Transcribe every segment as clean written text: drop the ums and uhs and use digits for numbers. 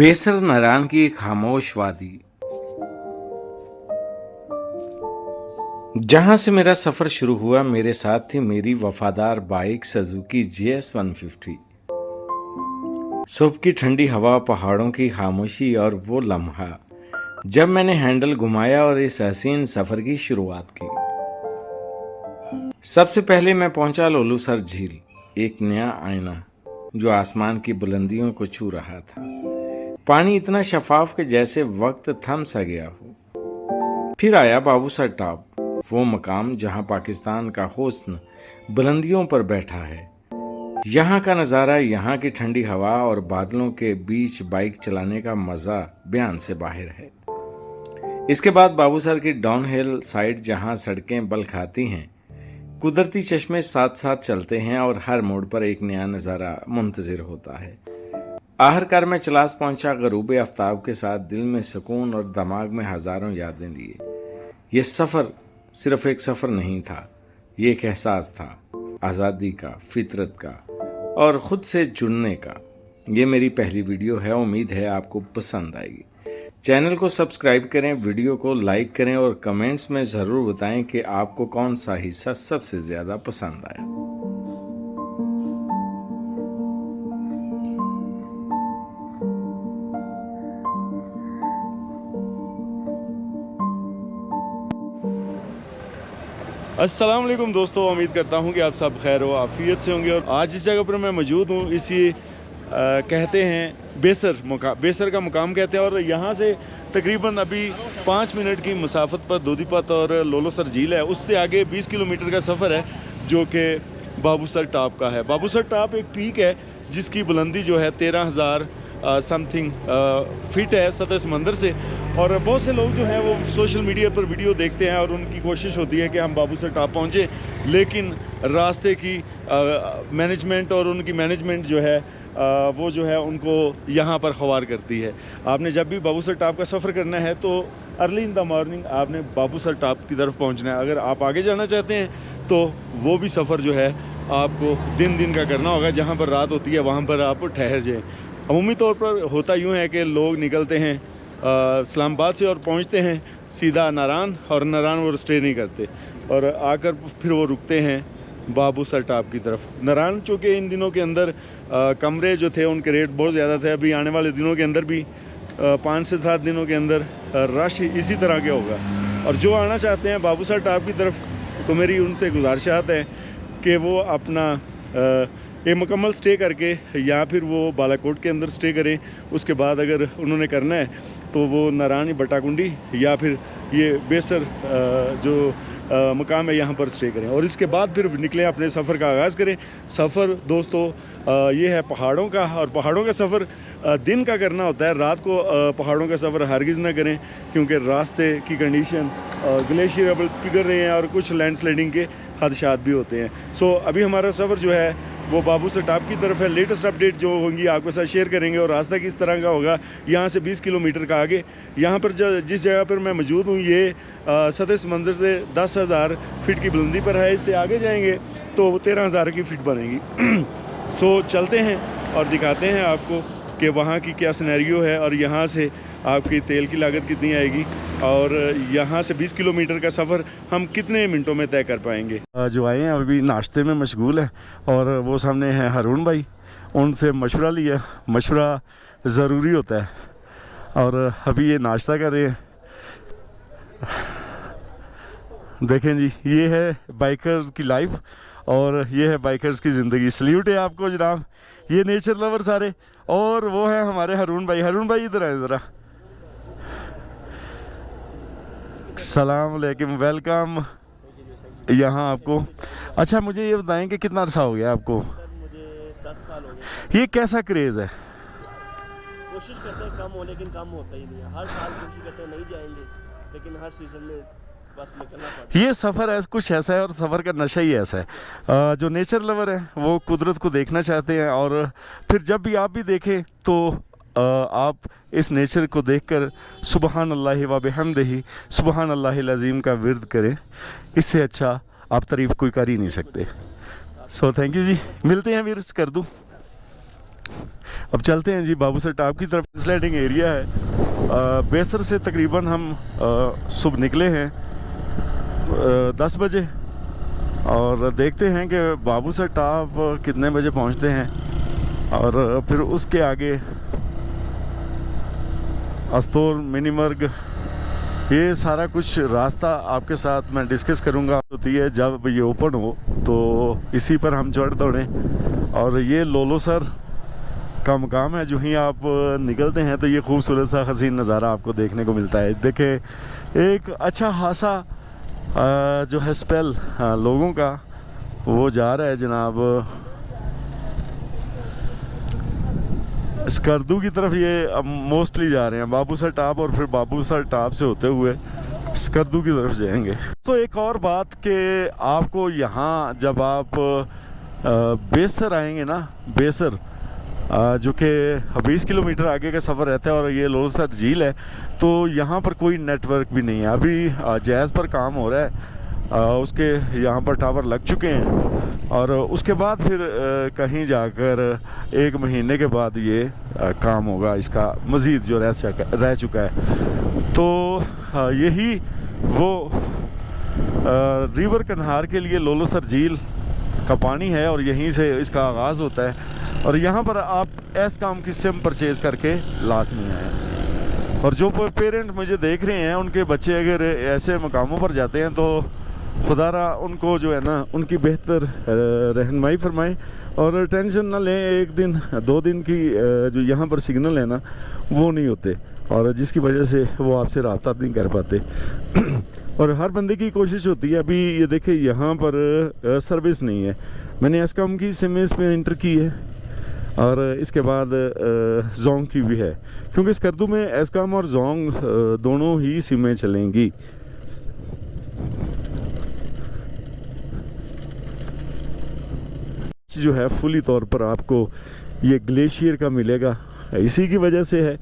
बेसर नारायण की खामोश वादी, जहां से मेरा सफर शुरू हुआ, मेरे साथ थी मेरी वफादार बाइक सुजुकी GS 150। सुबह की ठंडी हवा, पहाड़ों की खामोशी और वो लम्हा जब मैंने हैंडल घुमाया और इस हसीन सफर की शुरुआत की। सबसे पहले मैं पहुंचा लोलूसर झील, एक नया आईना जो आसमान की बुलंदियों को छू रहा था। पानी इतना शफाफ कि जैसे वक्त थम सा गया हो। फिर आया बाबूसर टॉप, वो मकाम जहां पाकिस्तान का हुस्न बुलंदियों पर बैठा है। यहाँ का नज़ारा, यहाँ की ठंडी हवा और बादलों के बीच बाइक चलाने का मजा बयान से बाहर है। इसके बाद बाबूसर की डाउनहिल साइड, जहाँ सड़कें बल खाती हैं, कुदरती चश्मे साथ साथ चलते हैं और हर मोड़ पर एक नया नज़ारा मुंतजिर होता है। आखिरकार मैं चलास पहुंचा, गरूब आफ्ताब के साथ, दिल में सुकून और दिमाग में हजारों यादें लिए। ये सफ़र सिर्फ एक सफ़र नहीं था, ये एक एहसास था, आज़ादी का, फितरत का और ख़ुद से जुड़ने का। ये मेरी पहली वीडियो है, उम्मीद है आपको पसंद आएगी। चैनल को सब्सक्राइब करें, वीडियो को लाइक करें और कमेंट्स में ज़रूर बताएं कि आपको कौन सा हिस्सा सबसे ज़्यादा पसंद आया। अस्सलाम वालेकुम दोस्तों, उम्मीद करता हूँ कि आप सब खैर व आफियत से होंगे। और आज इस जगह पर मैं मौजूद हूँ, इसी कहते हैं बेसर का मुकाम कहते हैं। और यहाँ से तकरीबन अभी 5 मिनट की मुसाफत पर दूधीपत और लोलोसर झील है। उससे आगे 20 किलोमीटर का सफ़र है जो कि बाबूसर टॉप का है। बाबूसर टॉप एक पीक है जिसकी बुलंदी जो है 13,000 समथिंग फीट है सतह समंदर से। और बहुत से लोग जो हैं वो सोशल मीडिया पर वीडियो देखते हैं और उनकी कोशिश होती है कि हम बाबूसर टॉप पहुँचें, लेकिन रास्ते की मैनेजमेंट और उनकी मैनेजमेंट जो है वो जो है उनको यहाँ पर ख्वार करती है। आपने जब भी बाबूसर टॉप का सफ़र करना है तो अर्ली इन द मॉर्निंग आपने बाबूसर टॉप की तरफ पहुँचना है। अगर आप आगे जाना चाहते हैं तो वो भी सफ़र जो है आपको दिन का करना होगा। जहाँ पर रात होती है वहाँ पर आप ठहर जाएँ। अमूमी तौर पर होता यूँ है कि लोग निकलते हैं इस्लामाबाद से और पहुँचते हैं सीधा नारायण, और नारायण वो स्टे नहीं करते और आकर फिर वो रुकते हैं बाबूसर टॉप की तरफ। नारायण चूँकि इन दिनों के अंदर कमरे जो थे उनके रेट बहुत ज़्यादा थे। अभी आने वाले दिनों के अंदर भी 5 से 7 दिनों के अंदर रश इसी तरह के होगा। और जो आना चाहते हैं बाबूसर टॉप की तरफ, तो मेरी उनसे गुजारिशात है कि वो अपना एक मुकम्मल स्टे करके या फिर वो बालाकोट के अंदर स्टे करें। उसके बाद अगर उन्होंने करना है तो वो नारायणी बटाकुंडी या फिर ये बेसर जो मुकाम है यहाँ पर स्टे करें और इसके बाद फिर निकलें, अपने सफ़र का आगाज़ करें। सफ़र दोस्तों ये है पहाड़ों का, और पहाड़ों का सफ़र दिन का करना होता है। रात को पहाड़ों का सफ़र हरगिज़ ना करें, क्योंकि रास्ते की कंडीशन ग्लेशियर अब पिघल रहे हैं और कुछ लैंडस्लाइडिंग के हादसात भी होते हैं। सो अभी हमारा सफ़र जो है वो बाबूसर टॉप की तरफ है। लेटेस्ट अपडेट जो होंगी आपके साथ शेयर करेंगे। और रास्ता किस तरह का होगा यहाँ से 20 किलोमीटर का आगे, यहाँ पर जिस जगह पर मैं मौजूद हूँ ये सतह समंदर से 10,000 फीट की बुलंदी पर है। इससे आगे जाएंगे तो 13,000 की फीट बनेगी। सो चलते हैं और दिखाते हैं आपको कि वहाँ की क्या सिनेरियो है और यहाँ से आपकी तेल की लागत कितनी आएगी और यहाँ से 20 किलोमीटर का सफ़र हम कितने मिनटों में तय कर पाएंगे। जो आए हैं अभी नाश्ते में मशगूल है और वो सामने हैं हारून भाई, उनसे मशवरा लिया। मशवरा ज़रूरी होता है और अभी ये नाश्ता कर रहे हैं। देखें जी, ये है बाइकर्स की लाइफ और ये है बाइकर्स की ज़िंदगी। सल्यूट है आपको जनाब, ये नेचर लवर सारे। और वो है हमारे हारून भाई। हारून भाई इधर आए ज़रा। सलाम अलैकुम, वेलकम यहाँ आपको। अच्छा मुझे ये बताएं कि कितना अर्सा हो गया आपको? सर मुझे 10 साल हो गए। ये कैसा क्रेज़ है? कोशिश करते हैं कम हो, लेकिन कम होता ही नहीं है। हर साल कोशिश करते हैं नहीं जाएंगे, लेकिन हर सीज़न में बस निकलना पड़ता है। ये सफ़र है कुछ ऐसा है और सफ़र का नशा ही ऐसा है। जो नेचर लवर है वो कुदरत को देखना चाहते हैं और फिर जब भी आप भी देखें तो आप इस नेचर को देखकर सुबहान अल्लाह व बिहम्दिही सुबहान अल्लाहिल अज़ीम का विर्द करें। इससे अच्छा आप तारीफ़ कोई कर ही नहीं सकते। सो थैंक यू जी, मिलते हैं वीर, कर दूँ। अब चलते हैं जी बाबूसर टॉप की तरफ। स्लाइडिंग एरिया है। बेसर से तकरीबन हम सुबह निकले हैं 10 बजे और देखते हैं कि बाबूसर टॉप कितने बजे पहुंचते हैं और फिर उसके आगे अस्तोर, मिनीमर्ग, ये सारा कुछ रास्ता आपके साथ मैं डिस्कस करूंगा। होती है जब ये ओपन हो तो इसी पर हम चढ़ दौड़ें। और ये लोलोसर का मुकाम है। जो ही आप निकलते हैं तो ये खूबसूरत सा हसीन नज़ारा आपको देखने को मिलता है। देखें एक अच्छा खासा जो है स्पेल लोगों का वो जा रहा है जनाब स्कर्दू की तरफ। ये अब मोस्टली जा रहे हैं बाबूसर टॉप और फिर बाबूसर टॉप से होते हुए स्कर्दू की तरफ जाएंगे। तो एक और बात कि आपको यहाँ जब आप बेसर आएंगे ना, बेसर जो कि 20 किलोमीटर आगे का सफ़र रहता है और ये लोलोसर झील है, तो यहाँ पर कोई नेटवर्क भी नहीं है। अभी जैज़ पर काम हो रहा है, उसके यहाँ पर टावर लग चुके हैं और उसके बाद फिर कहीं जाकर 1 महीने के बाद ये काम होगा इसका मज़ीद जो रह चुका है। तो यही वो रिवर कन्हार के लिए लोलोसर झील का पानी है और यहीं से इसका आगाज़ होता है। और यहाँ पर आप एस्कॉम की सिम परचेज़ करके लाजमी आएँ। और जो पेरेंट मुझे देख रहे हैं उनके बच्चे अगर ऐसे मकामों पर जाते हैं तो खुदारा उनको जो है ना उनकी बेहतर रहनुमाई फरमाएं और टेंशन ना लें। 1 दिन 2 दिन की जो यहाँ पर सिग्नल है ना वो नहीं होते और जिसकी वजह से वो आपसे रब्ता नहीं कर पाते। और हर बंदे की कोशिश होती है। अभी ये देखें यहाँ पर सर्विस नहीं है। मैंने एस्कॉम की सिम इसमें इंटर की है और इसके बाद जोंग की भी है, क्योंकि स्कर्दू में एस्कॉम और जोंग दोनों ही सिमें चलेंगी। जो है फुली तौर पर आपको ये ग्लेशियर का मिलेगा। इसी की वजह से है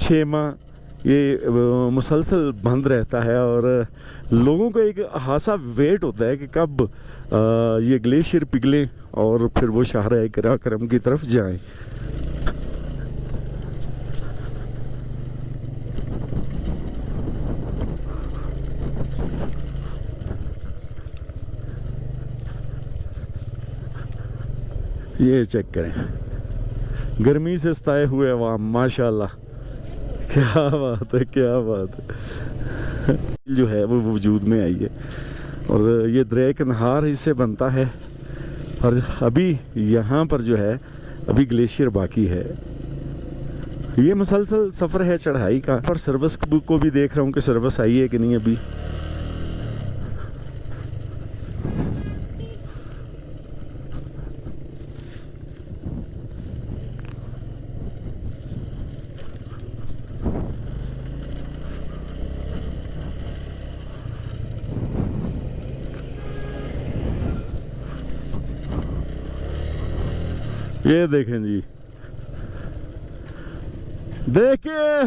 6 माह ये मुसलसल बंद रहता है और लोगों को एक खासा वेट होता है कि कब ये ग्लेशियर पिघले और फिर वो शाहरा कराकरम की तरफ जाएं। ये चेक करें, गर्मी से सताए हुए अवाम, माशाल्लाह, क्या बात है, क्या बात है। जो है वो वजूद में आई है और ये दरिया कन्हार इससे बनता है और अभी यहाँ पर जो है अभी ग्लेशियर बाकी है। ये मुसलसल सफ़र है चढ़ाई का। और सर्विस को भी देख रहा हूँ कि सर्विस आई है कि नहीं अभी। ये देखें जी, देखिए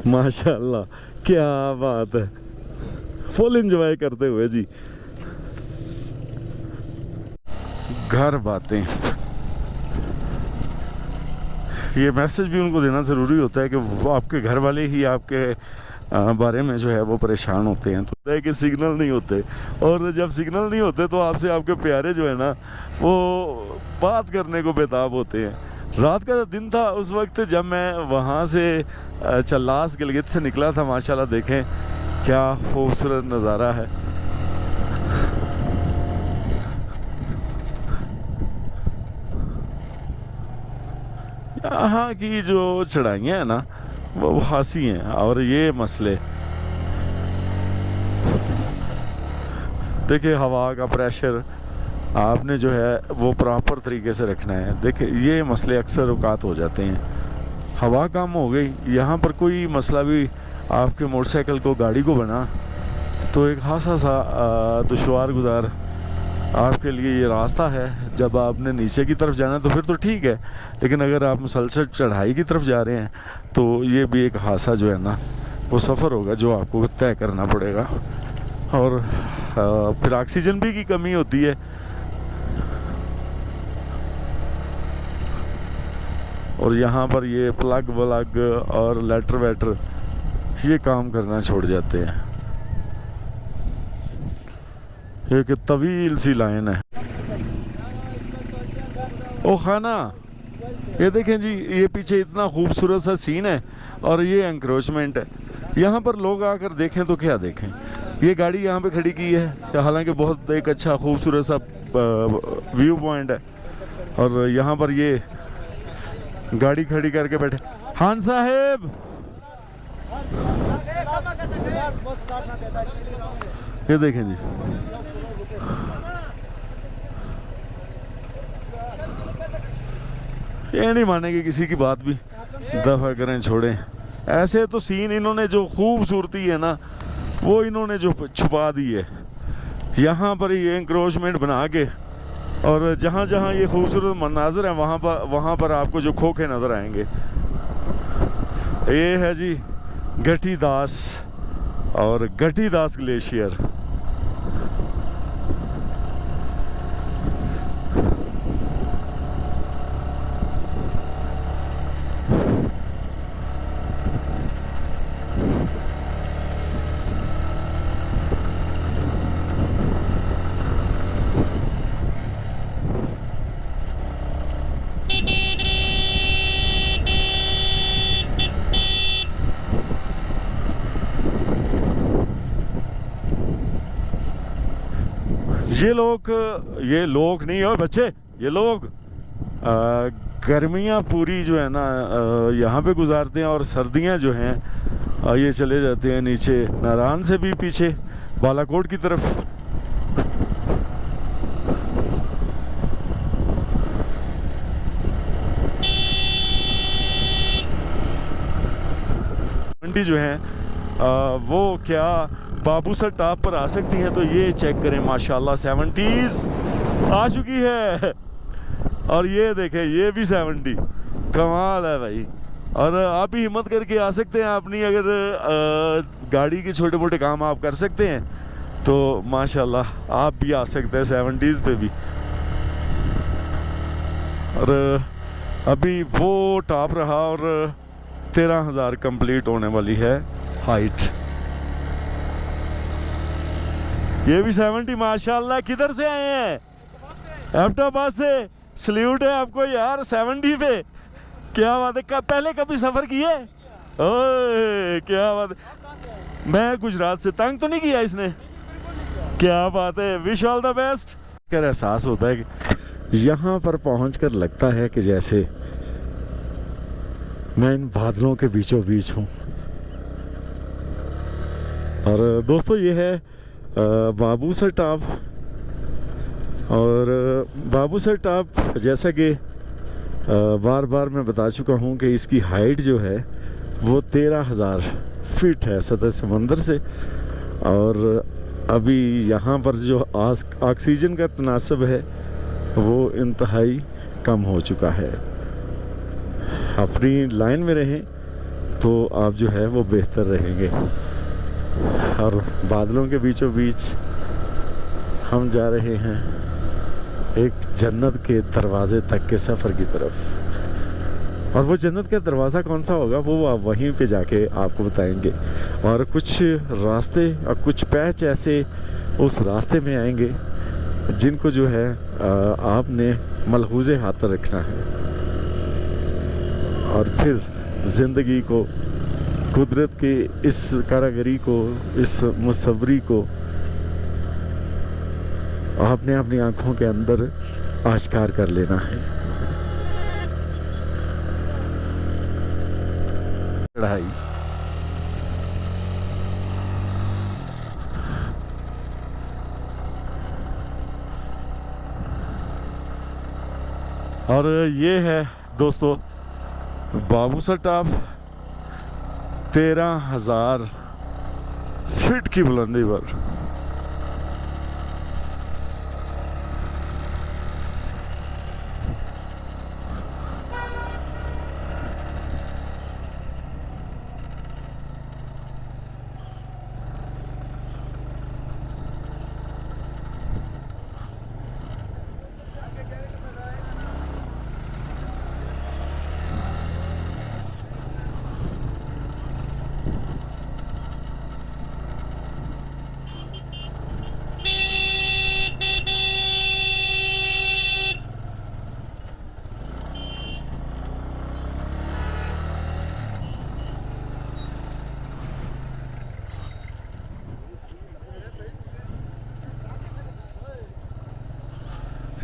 माशाल्लाह, क्या बात है। फुल एंजॉय करते हुए जी। घर बातें, ये मैसेज भी उनको देना ज़रूरी होता है कि वो आपके घर वाले ही आपके बारे में जो है वो परेशान होते हैं। तो है कि सिग्नल नहीं होते और जब सिग्नल नहीं होते तो आपसे आपके प्यारे जो है ना वो बात करने को बेताब होते हैं। रात का दिन था उस वक्त जब मैं वहाँ से चल्लास गिलगित से निकला था। माशाल्लाह देखें क्या खूबसूरत नज़ारा है। यहाँ की जो चढ़ाइयाँ हैं ना वो खासी हैं और ये मसले देखिए, हवा का प्रेशर आपने जो है वो प्रॉपर तरीके से रखना है। देखिए ये मसले अक्सर औकात हो जाते हैं। हवा कम हो गई, यहाँ पर कोई मसला भी आपके मोटरसाइकिल को, गाड़ी को बना तो एक खासा सा दुश्वार गुजार आपके लिए ये रास्ता है। जब आपने नीचे की तरफ जाना तो फिर तो ठीक है, लेकिन अगर आप मुसलसल चढ़ाई की तरफ जा रहे हैं तो ये भी एक खासा जो है ना वो सफ़र होगा जो आपको तय करना पड़ेगा। और फिर ऑक्सीजन भी की कमी होती है। और यहाँ पर ये प्लग व्लग और लेटर वेटर ये काम करना छोड़ जाते हैं। एक तवील सी लाइन है। ओ खाना, ये देखें जी, ये पीछे इतना खूबसूरत सा सीन है और ये एंक्रोचमेंट है। यहाँ पर लोग आकर देखें तो क्या देखें। ये गाड़ी यहाँ पे खड़ी की है, हालांकि बहुत एक अच्छा खूबसूरत सा व्यू पॉइंट है। और यहाँ पर ये गाड़ी खड़ी करके बैठे खान साहेब, ये देखें जी। ये नहीं मानेंगे किसी की बात भी, दफा करें छोड़ें। ऐसे तो सीन इन्होंने जो खूबसूरती है ना वो इन्होंने जो छुपा दी है। यहाँ पर ये एंक्रोचमेंट बना के और जहाँ जहाँ ये खूबसूरत मनाजर है वहाँ पर आपको जो खोखे नज़र आएंगे। ये है जी गठीदास और गठीदास ग्लेशियर। ये लोग नहीं हो बच्चे, ये लोग गर्मियाँ पूरी जो है ना यहाँ पे गुजारते हैं और सर्दियाँ जो हैं ये चले जाते हैं नीचे नारायण से भी पीछे बालाकोट की तरफ। मंडी जो है वो क्या बाबूसर टॉप पर आ सकती हैं, तो ये चेक करें माशाल्लाह 70s आ चुकी है। और ये देखें ये भी 70, कमाल है भाई। और आप भी हिम्मत करके आ सकते हैं अपनी, अगर गाड़ी के छोटे मोटे काम आप कर सकते हैं तो माशाल्लाह आप भी आ सकते हैं 70s पे भी। और अभी वो टॉप रहा और 13,000 कंप्लीट होने वाली है हाइट। ये भी 70 माशाल्लाह। किधर से आए हैं? एबटाबाद से। सल्यूट है आपको यार 70 पे, क्या बात है। पहले कभी सफ़र किए? ओए क्या बात है। मैं गुजरात से। तंग तो नहीं किया इसने? क्या बात है। Wish all the best. क्या एहसास होता है कि यहाँ पर पहुँचकर लगता है कि जैसे मैं इन बादलों के बीचों बीच हूँ। और दोस्तों ये है बाबूसर टॉप। और बाबूसर टॉप जैसा कि बार बार मैं बता चुका हूँ कि इसकी हाइट जो है वो 13,000 फीट है सतह समंदर से। और अभी यहाँ पर जो ऑक्सीजन का तनासब है वो इंतहाई कम हो चुका है। अपनी लाइन में रहें तो आप जो है वो बेहतर रहेंगे। और बादलों के बीचों बीच हम जा रहे हैं एक जन्नत के दरवाजे तक के सफ़र की तरफ। और वो जन्नत का दरवाज़ा कौन सा होगा वो आप वहीं पे जाके आपको बताएंगे। और कुछ रास्ते और कुछ पैच ऐसे उस रास्ते में आएंगे जिनको जो है आपने मलहूज़े हाथ रखना है। और फिर ज़िंदगी को, कुदरत के इस कारागरी को, इस मुसव्वरी को आपने अपनी आंखों के अंदर आश्कार कर लेना है। चढ़ाई और ये है दोस्तों बाबूसर टॉप 13,000 फीट की बुलंदी पर।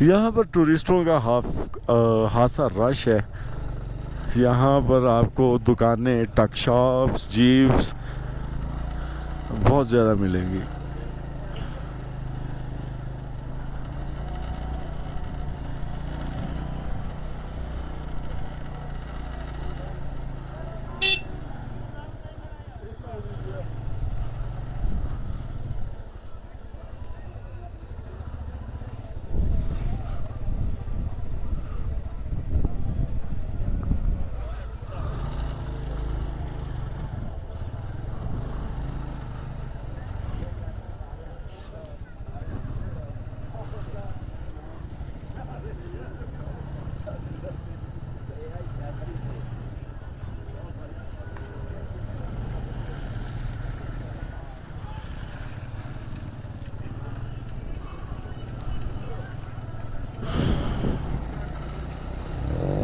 यहाँ पर टूरिस्टों का खासा रश है। यहाँ पर आपको दुकानें, टक शॉप्स, जीप्स बहुत ज़्यादा मिलेंगी।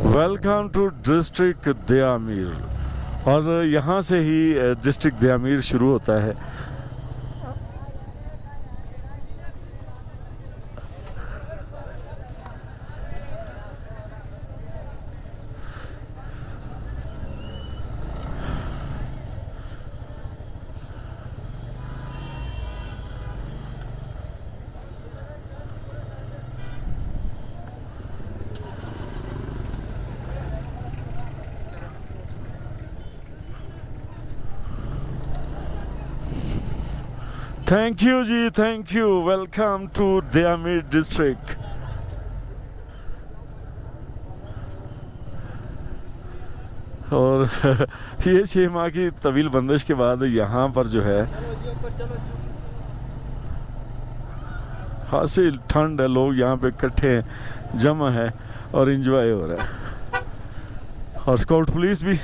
Welcome to district Diamer. और यहाँ से ही डिस्ट्रिक्ट दयामीर शुरू होता है। थैंक यू जी, thank you. Welcome to Diamer district. और ये 6 माह की तवील बंदिश के बाद यहाँ पर जो है खासी ठंड है, लोग यहाँ पे इकट्ठे हैं, जमा है और एंजॉय हो रहा है। और स्काउट पुलिस भी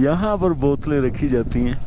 यहाँ पर बोतलें रखी जाती हैं।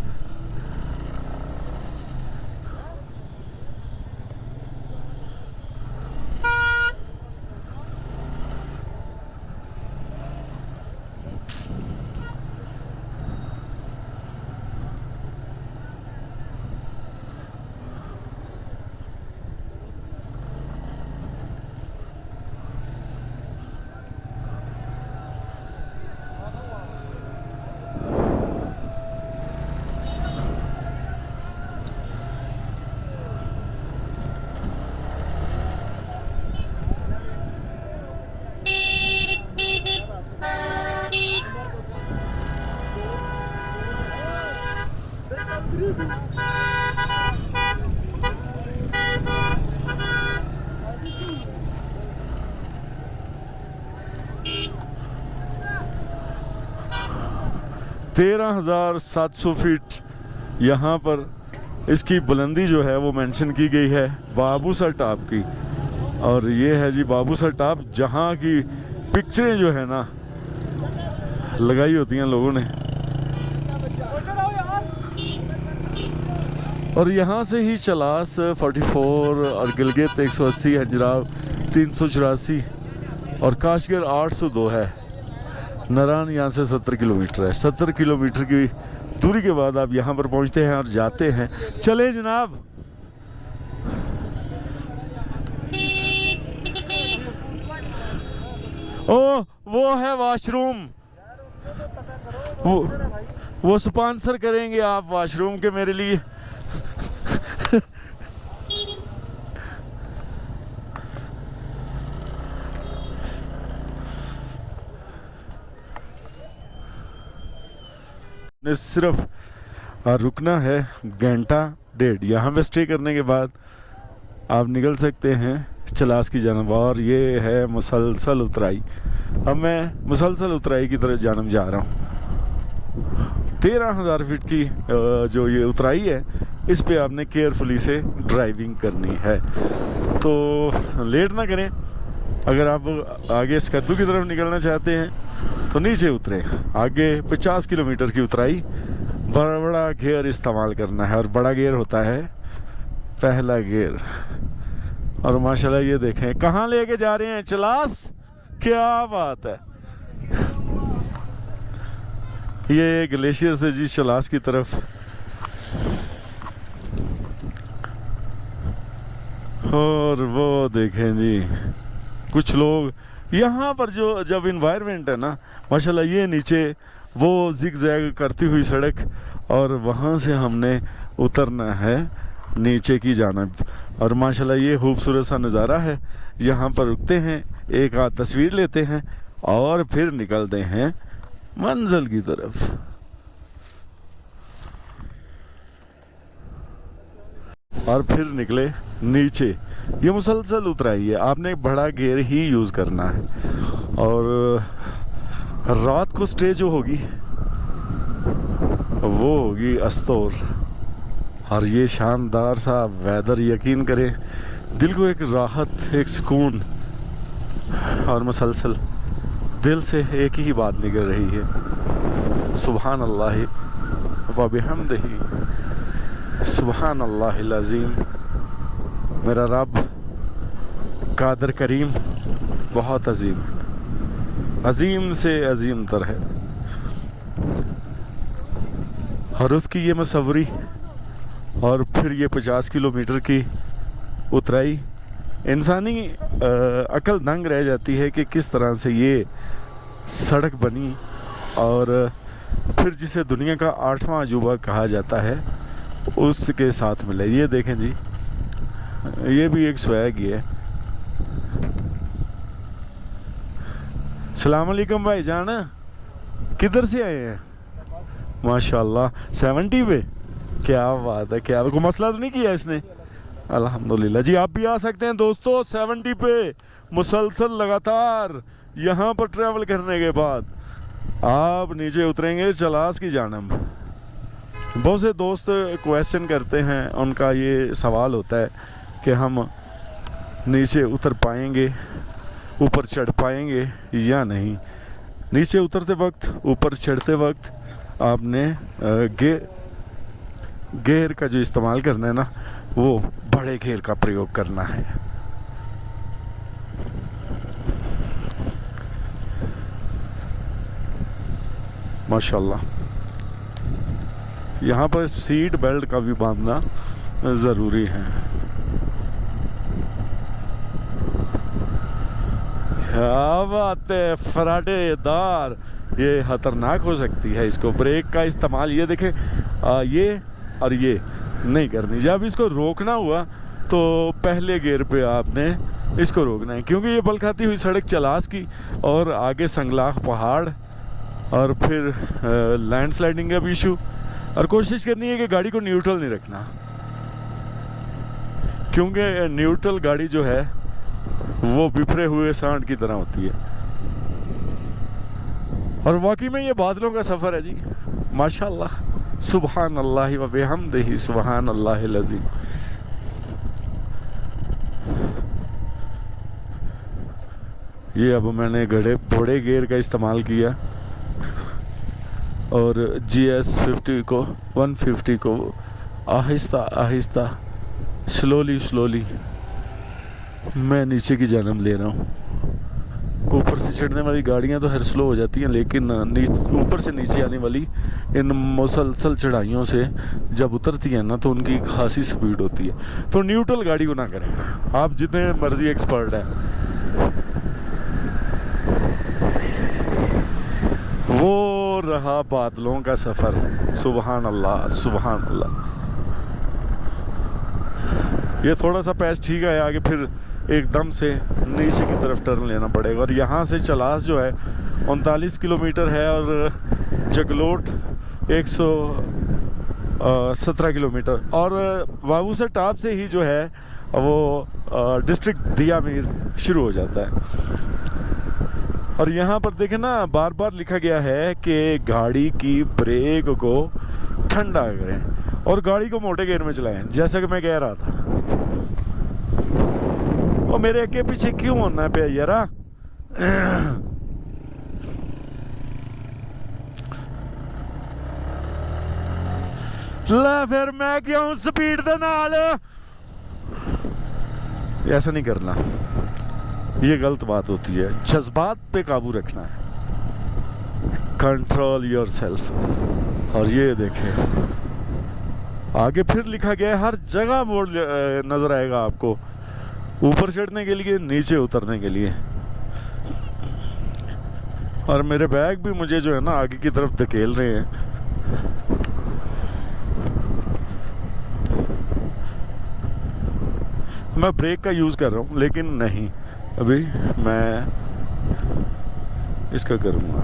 तेरह 13,700 फीट यहाँ पर इसकी बुलंदी जो है वो मेंशन की गई है बाबूसर टाप की। और ये है जी बाबूसर टाप, जहाँ की पिक्चरें जो है ना लगाई होती हैं लोगों ने। और यहाँ से ही चलास 44 और गिलगित 180, हंजराव 384 और काशगर 802 है। नारायण यहाँ से 70 किलोमीटर है। 70 किलोमीटर की दूरी के बाद आप यहाँ पर पहुँचते हैं और जाते हैं। चले जनाब। ओ वो है वॉशरूम, वो स्पॉन्सर करेंगे आप वॉशरूम के मेरे लिए। ने सिर्फ रुकना है घंटा डेढ़। यहाँ पे स्टे करने के बाद आप निकल सकते हैं चलास की जानब। और ये है मुसलसल उतराई। अब मैं मुसलसल उतराई की तरफ जानब जा रहा हूँ। 13,000 फीट की जो ये उतराई है, इस पे आपने केयरफुली से ड्राइविंग करनी है। तो लेट ना करें। अगर आप आगे स्कद्दू की तरफ निकलना चाहते हैं तो नीचे उतरे। आगे 50 किलोमीटर की उतराई, बड़ा बड़ा गियर इस्तेमाल करना है। और बड़ा गियर होता है पहला गियर। और माशाल्लाह ये देखें कहाँ लेके जा रहे हैं, चलास। क्या बात है। ये ग्लेशियर से जी चलास की तरफ। और वो देखें जी, कुछ लोग यहाँ पर जो जब इन्वायरमेंट है ना माशाल्लाह, ये नीचे वो जिग जैग करती हुई सड़क, और वहाँ से हमने उतरना है नीचे की जानिब। और माशाल्लाह ये खूबसूरत सा नज़ारा है। यहाँ पर रुकते हैं, एक आध तस्वीर लेते हैं और फिर निकलते हैं मंजिल की तरफ। और फिर निकले नीचे। ये मुसलसल उतराई है, आपने बड़ा गियर ही यूज़ करना है। और रात को स्टे जो होगी वो होगी अस्तौर। और ये शानदार सा वेदर, यकीन करें दिल को एक राहत, एक सुकून, और मुसलसल दिल से एक ही बात निकल रही है, सुबहान अल्लाह व बिहम्दिही, सुबहान अल्लाहिल अज़ीम। मेरा रब कादर करीम बहुत अजीम है, अजीम से अजीम तर है। और उसकी ये मसवरी, और फिर ये 50 किलोमीटर की उतराई, इंसानी अकल दंग रह जाती है कि किस तरह से ये सड़क बनी। और फिर जिसे दुनिया का 8वां अजूबा कहा जाता है उसके साथ मिले। ये देखें जी, ये भी एक स्वैग ही है। सलाम अलैकुम भाई जान, किधर से आए हैं? माशाल्लाह 70 पे, क्या बात है, क्या कोई मसला तो नहीं किया इसने? अल्हम्दुलिल्लाह जी। आप भी आ सकते हैं दोस्तों 70 पे, मुसलसल लगातार यहाँ पर ट्रैवल करने के बाद आप नीचे उतरेंगे चलास की जानब। बहुत से दोस्त क्वेश्चन करते हैं, उनका ये सवाल होता है कि हम नीचे उतर पाएंगे, ऊपर चढ़ पाएंगे या नहीं। नीचे उतरते वक्त, ऊपर चढ़ते वक्त आपने गेयर का जो इस्तेमाल करना है ना, वो बड़े गेयर का प्रयोग करना है। माशाल्लाह यहाँ पर सीट बेल्ट का भी बांधना ज़रूरी है। क्या बात है, फराटेदार, ये खतरनाक हो सकती है। इसको ब्रेक का इस्तेमाल, ये देखें, ये और ये नहीं करनी। जब इसको रोकना हुआ तो पहले गियर पे आपने इसको रोकना है, क्योंकि ये बल खाती हुई सड़क चलास की, और आगे संगलाख पहाड़, और फिर लैंडस्लाइडिंग का भी इशू। और कोशिश करनी है कि गाड़ी को न्यूट्रल नहीं रखना, क्योंकि न्यूट्रल गाड़ी जो है वो बिखरे हुए सांड की तरह होती है। और वाकई में ये बादलों का सफ़र है जी, माशाल्लाह, सुबहान अल्लाह व बिहम्दिही, सुबहान अल्लाहिल अज़ीम। ये अब मैंने बड़े गियर का इस्तेमाल किया, और GS 50 को 150 को आहिस्ता आहिस्ता स्लोली मैं नीचे की जानब ले रहा हूँ। ऊपर से चढ़ने वाली गाड़ियाँ तो हर स्लो हो जाती हैं, लेकिन ऊपर से नीचे आने वाली इन मुसलसल चढ़ाइयों से जब उतरती हैं ना, तो उनकी खासी स्पीड होती है। तो न्यूट्रल गाड़ी को ना करें, आप जितने मर्जी एक्सपर्ट हैं। वो रहा बादलों का सफ़र, सुबहान अल्लाह, सुबहान अल्लाह। ये थोड़ा सा पैच ठीक है, आगे फिर एकदम से नीचे की तरफ टर्न लेना पड़ेगा। और यहाँ से चलास जो है 39 किलोमीटर है, और जगलोट 117 किलोमीटर, और बाबू से टॉप से ही जो है वो डिस्ट्रिक्ट दियामीर शुरू हो जाता है। और यहाँ पर देखें ना, बार बार लिखा गया है कि गाड़ी की ब्रेक को ठंडा करें और गाड़ी को मोटे गियर में चलाएं, जैसा कि मैं कह रहा था। वो मेरे आगे पीछे क्यों होना पे यारा? ला फिर मैं क्यों स्पीड दे नाल? ऐसा नहीं करना, ये गलत बात होती है। जज्बात पे काबू रखना है, कंट्रोल योरसेल्फ। और ये देखें, आगे फिर लिखा गया है, हर जगह बोर्ड नजर आएगा आपको ऊपर चढ़ने के लिए, नीचे उतरने के लिए। और मेरे बैग भी मुझे जो है ना आगे की तरफ धकेल रहे हैं। मैं ब्रेक का यूज़ कर रहा हूँ, लेकिन नहीं, अभी मैं इसका करूँगा,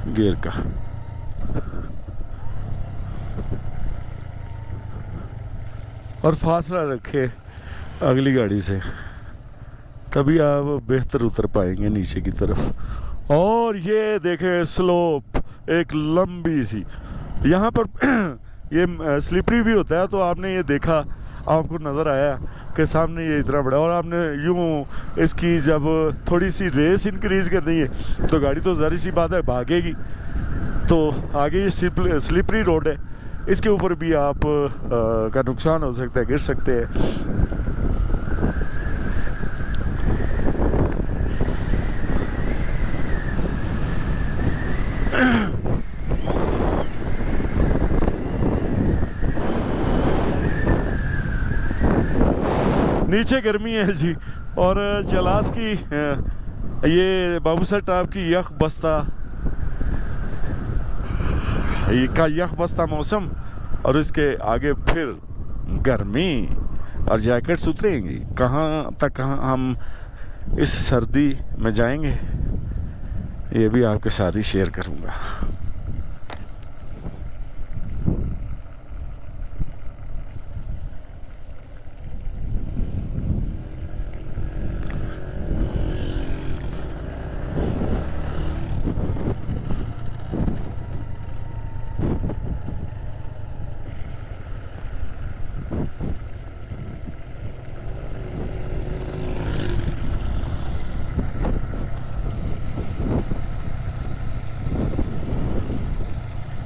गियर का। और फासला रखे अगली गाड़ी से, तभी आप बेहतर उतर पाएंगे नीचे की तरफ। और ये देखें स्लोप एक लंबी सी, यहाँ पर ये स्लिपरी भी होता है, तो आपने ये देखा, आपको नज़र आया कि सामने ये इतना बड़ा, और आपने यूँ इसकी जब थोड़ी सी रेस इंक्रीज़ करनी है तो गाड़ी तो ज़ाहिर सी बात है भागेगी। तो आगे ये स्लिपरी रोड है, इसके ऊपर भी आप का नुकसान हो सकता है, गिर सकते हैं। नीचे गर्मी है जी, और चलास की ये बाबूसर टाप की यख बस्ता, का यख बस्ता मौसम, और इसके आगे फिर गर्मी और जैकेट्स उतरेंगी। कहाँ तक हम इस सर्दी में जाएंगे, ये भी आपके साथ ही शेयर करूँगा।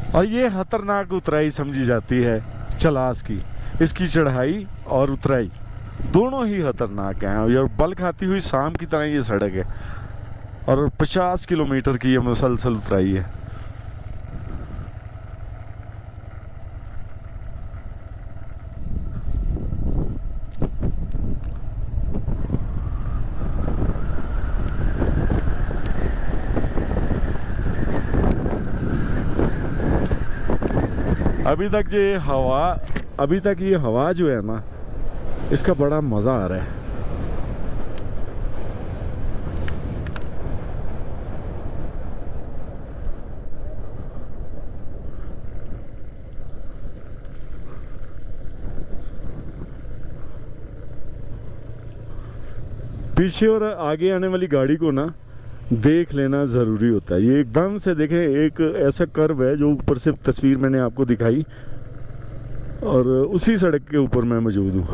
और ये खतरनाक उतराई समझी जाती है चलास की। इसकी चढ़ाई और उतराई दोनों ही खतरनाक हैं, और बल खाती हुई शाम की तरह ये सड़क है, और 50 किलोमीटर की ये मुसलसल उतराई है। अभी तक ये हवा जो है ना, इसका बड़ा मज़ा आ रहा है। पीछे और आगे आने वाली गाड़ी को ना देख लेना ज़रूरी होता है। ये एकदम से देखें, एक ऐसा कर्व है जो ऊपर से तस्वीर मैंने आपको दिखाई, और उसी सड़क के ऊपर मैं मौजूद हूँ।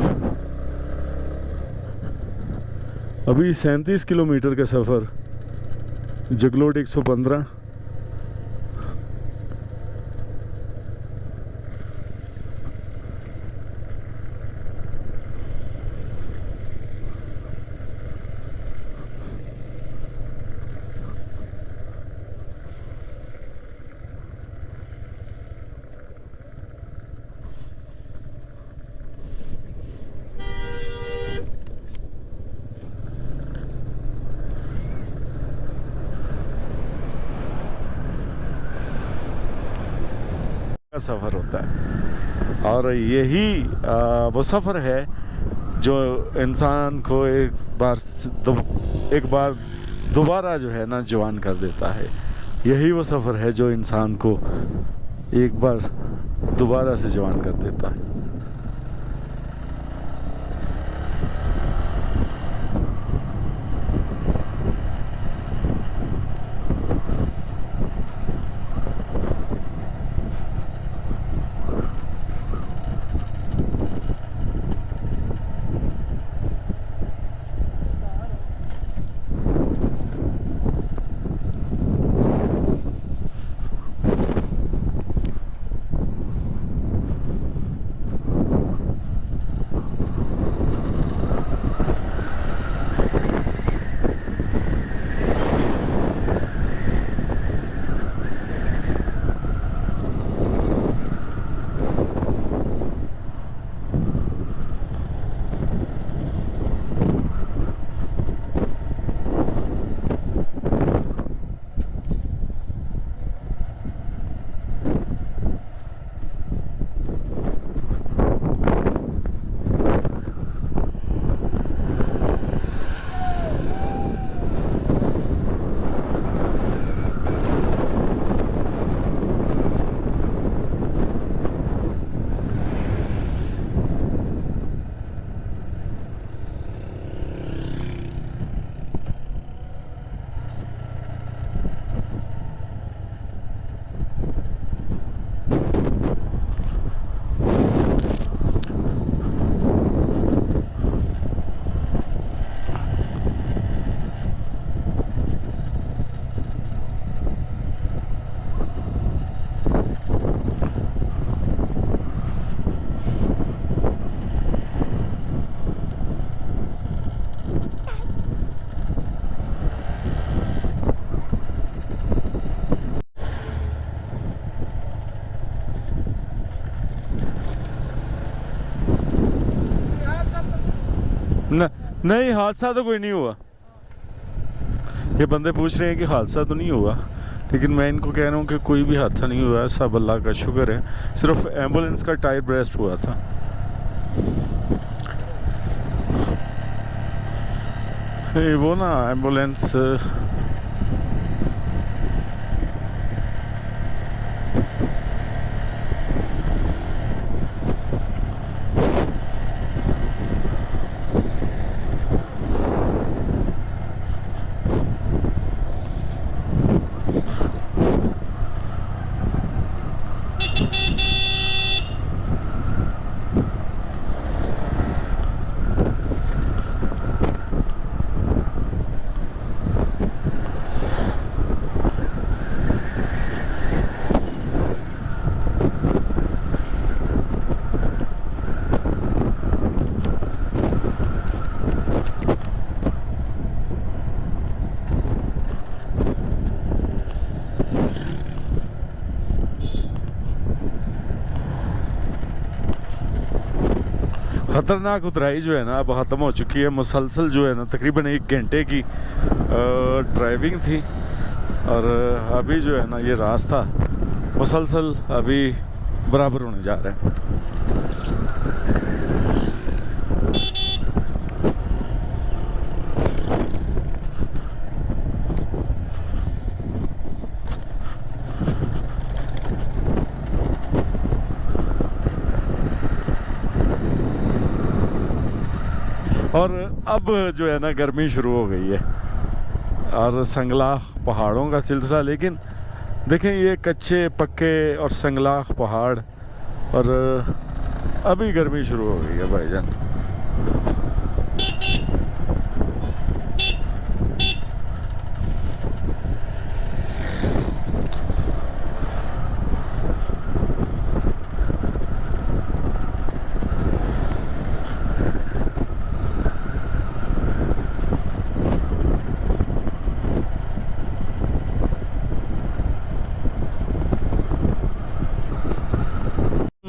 अभी 37 किलोमीटर का सफ़र, जगलोट 115। का सफ़र होता है, और यही वो सफ़र है जो इंसान को एक बार दोबारा जो है ना जवान कर देता है। यही वो सफ़र है जो इंसान को एक बार दोबारा से जवान कर देता है। नहीं, हादसा तो कोई नहीं हुआ। ये बंदे पूछ रहे हैं कि हादसा तो नहीं हुआ, लेकिन मैं इनको कह रहा हूँ कि कोई भी हादसा नहीं हुआ है, सब अल्लाह का शुक्र है। सिर्फ एम्बुलेंस का टायर ब्रेस्ट हुआ था। ये वो ना एम्बुलेंस ख़तरनाक उतराई जो है ना अब ख़त्म हो चुकी है। मुसलसल जो है ना तकरीबन 1 घंटे की ड्राइविंग थी, और अभी जो है ना ये रास्ता मुसलसल अभी बराबर होने जा रहा है। और अब जो है ना गर्मी शुरू हो गई है, और संगलाख पहाड़ों का सिलसिला। लेकिन देखें ये कच्चे पक्के और संगलाख पहाड़, और अभी गर्मी शुरू हो गई है भाईजान।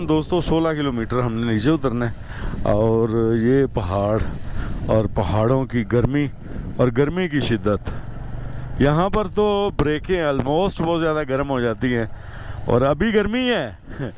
दोस्तों 16 किलोमीटर हमने नीचे उतरना है, और ये पहाड़ और पहाड़ों की गर्मी और गर्मी की शिद्दत, यहाँ पर तो ब्रेकें ऑलमोस्ट बहुत ज़्यादा गर्म हो जाती हैं, और अभी गर्मी है